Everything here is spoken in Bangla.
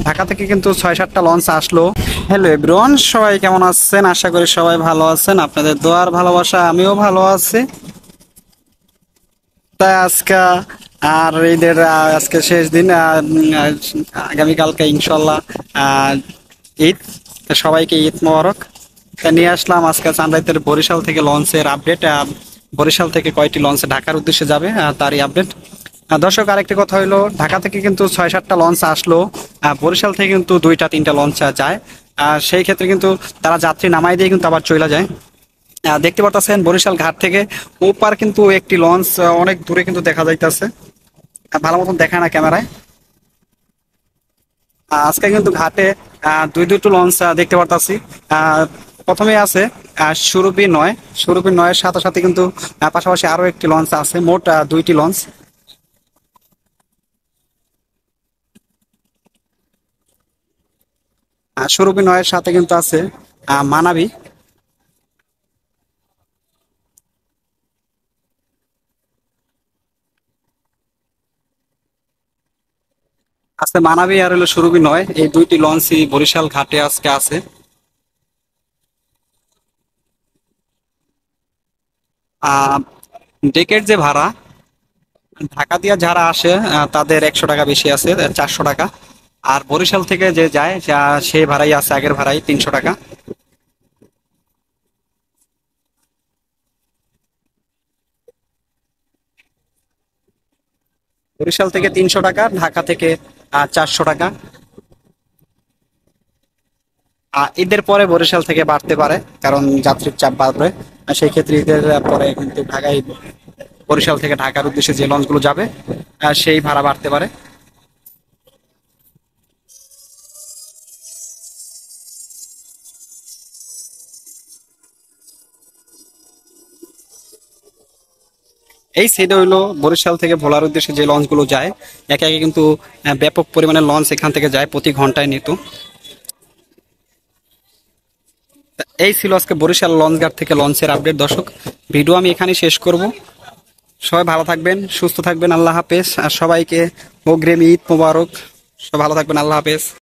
ঢাকা থেকে কিন্তু 6-7টা লঞ্চ আসলো। হ্যালো এভরিওয়ান, সবাই কেমন আছেন? আশা করি সবাই ভালো আছেন। আপনাদের দোয়ার ভালোবাসা আমিও ভালো আছি। তাই আজকে আর ঈদের আজকে শেষ দিন, আগামীকালকে ইনশাল্লাহ ঈদ। তা সবাইকে ঈদ মোবারক। তা নিয়ে আসলাম আজকে চান্দাইতের বরিশাল থেকে লঞ্চের আপডেট। বরিশাল থেকে কয়টি লঞ্চে ঢাকার উদ্দেশ্যে যাবে তারই আপডেট। দর্শক, আরেকটি কথা হইলো, ঢাকা থেকে কিন্তু 6-7টা লঞ্চ আসলো, বরিশাল থেকে কিন্তু 2-3টা লঞ্চ যায়। সেই ক্ষেত্রে কিন্তু তারা যাত্রী নামাই দিয়ে কিন্তু আবার চলে যায়। দেখতে পারতেছেন বরিশাল ঘাট থেকে ওপার কিন্তু একটি লঞ্চ অনেক দূরে কিন্তু দেখা যাইতেছে। ভালো মতন দেখায় না ক্যামেরায়। আজকে কিন্তু ঘাটে দুটো লঞ্চ দেখতে পারতাছি। প্রথমে আছে সুরভি 9। সুরভি 9-এর সাথে সাথে কিন্তু পাশাপাশি আরো একটি লঞ্চ আছে, মোট দুইটি লঞ্চ। সুরভি 9-এর সাথে কিন্তু আছে মানাবি। আছে মানাবি আর হলো সুরভি 9, এই দুইটি লঞ্চই বরিশাল ঘাটে আজকে আছে। আহ ডেকের যে ভাড়া, ঢাকা দিয়ে যারা আসে তাদের 100 টাকা বেশি আছে, 400 টাকা। আর বরিশাল থেকে যে যায় সেই ভাড়াই আছে, আগের ভাড়াই 300 টাকা। বরিশাল থেকে 300 টাকা, ঢাকা থেকে 400 টাকা। ঈদের পরে বরিশাল থেকে বাড়তে পারে, কারণ যাত্রীর চাপ বাড়বে। সেই ক্ষেত্রে ঈদের পরে কিন্তু ঢাকায়, বরিশাল থেকে ঢাকার উদ্দেশ্যে যে লঞ্চগুলো যাবে সেই ভাড়া বাড়তে পারে। এই সাইডে হইলো বরিশাল থেকে ভোলার উদ্দেশ্যে যে লঞ্চগুলো যায়, একে একে কিন্তু ব্যাপক পরিমাণে লঞ্চ এখান থেকে যায় প্রতি ঘন্টায় নিত। এই ছিল আজকে বরিশাল লঞ্চঘাট থেকে লঞ্চের আপডেট। দর্শক, ভিডিও আমি এখানে শেষ করব। সবাই ভালো থাকবেন, সুস্থ থাকবেন, আল্লাহ হাফেজ। আর সবাইকে অগ্রিম ঈদ মোবারক। সবাই ভালো থাকবেন, আল্লাহ হাফেজ।